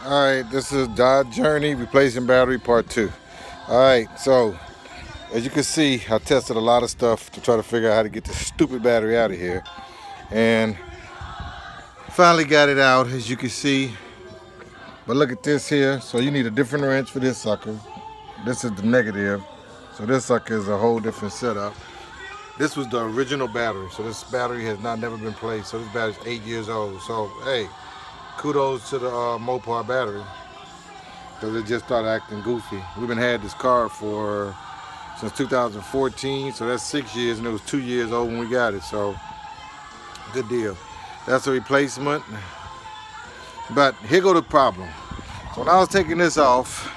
Alright, this is Dodge Journey replacing battery part 2. Alright, so as you can see, I tested a lot of stuff to try to figure out how to get this stupid battery out of here. And finally got it out, as you can see. But look at this here. So you need a different wrench for this sucker. This is the negative. So this sucker is a whole different setup. This was the original battery. So this battery has never been replaced. So this battery's 8 years old. So hey, kudos to the Mopar battery, because it just started acting goofy. We've been had this car since 2014, so that's 6 years, and it was 2 years old when we got it. So good deal. That's a replacement. But here go the problem. So when I was taking this off,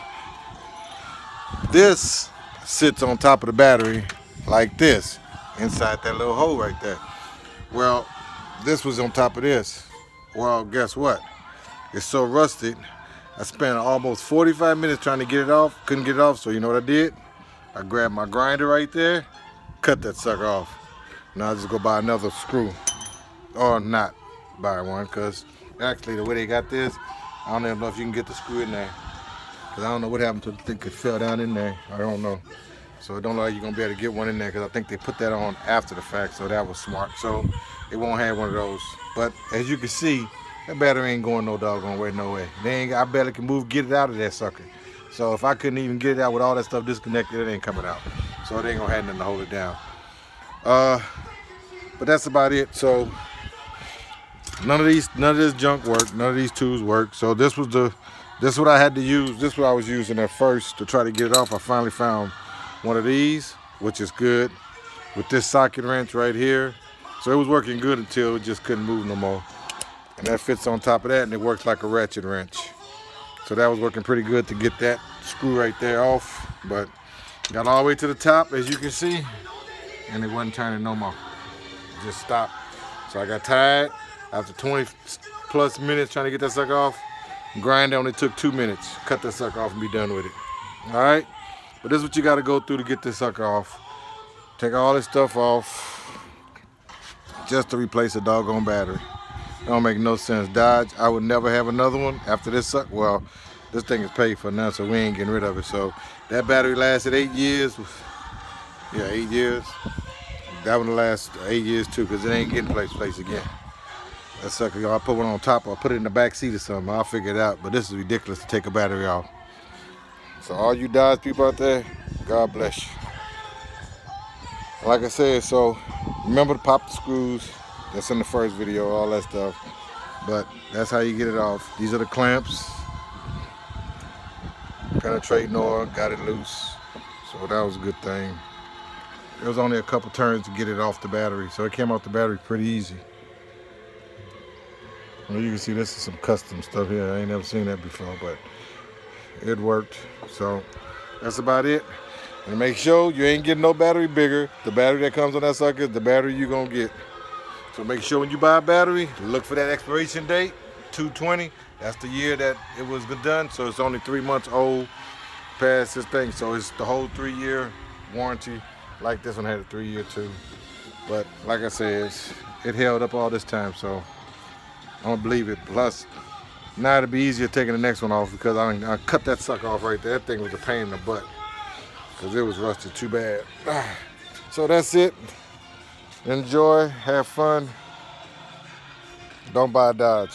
this sits on top of the battery like this, inside that little hole right there. Well, this was on top of this. Well, guess what? It's so rusted. I spent almost 45 minutes trying to get it off. Couldn't get it off, so you know what I did? I grabbed my grinder right there, cut that sucker off. Now I just go buy another screw. Or not buy one, because actually the way they got this, I don't even know if you can get the screw in there. Because I don't know what happened to the thing, it fell down in there. I don't know. So it don't look like you're going to be able to get one in there, because I think they put that on after the fact, so that was smart. So it won't have one of those. But as you can see, that battery ain't going no doggone way, no way. I barely can get it out of that sucker. So if I couldn't even get it out with all that stuff disconnected, it ain't coming out. So it ain't gonna have nothing to hold it down. But that's about it. So none of this junk worked. None of these tools work. So this is what I had to use. This is what I was using at first to try to get it off. I finally found one of these, which is good, with this socket wrench right here. So it was working good until it just couldn't move no more. And that fits on top of that, and it works like a ratchet wrench. So that was working pretty good to get that screw right there off. But got all the way to the top, as you can see, and it wasn't turning no more. It just stopped. So I got tired. After 20 plus minutes trying to get that sucker off, grind only took 2 minutes. Cut that sucker off and be done with it. All right? But this is what you got to go through to get this sucker off. Take all this stuff off just to replace a doggone battery. Don't make no sense. Dodge, I would never have another one after this suck. Well, this thing is paid for now, so we ain't getting rid of it. So that battery lasted 8 years. Yeah, 8 years. That one lasts 8 years too, because it ain't getting place again. That sucker, I'll put one on top, I'll put it in the back seat or something. I'll figure it out. But this is ridiculous to take a battery off. So all you Dodge people out there, God bless you. Like I said, so remember to pop the screws. That's in the first video, all that stuff. But that's how you get it off. These are the clamps. Penetrating oil, got it loose. So that was a good thing. It was only a couple turns to get it off the battery. So it came off the battery pretty easy. Well, you can see this is some custom stuff here. I ain't never seen that before, but it worked. So that's about it. And make sure you ain't getting no battery bigger. The battery that comes on that sucker is the battery you're gonna get. So make sure when you buy a battery, look for that expiration date, 2/20. That's the year that it was done. So it's only 3 months old past this thing. So it's the whole 3-year warranty. Like this one had a 3-year too. But like I said, it held up all this time. So I don't believe it. Plus, now it'll be easier taking the next one off, because I cut that sucker off right there. That thing was a pain in the butt, because it was rusted too bad. So that's it. Enjoy, have fun. Don't buy a Dodge.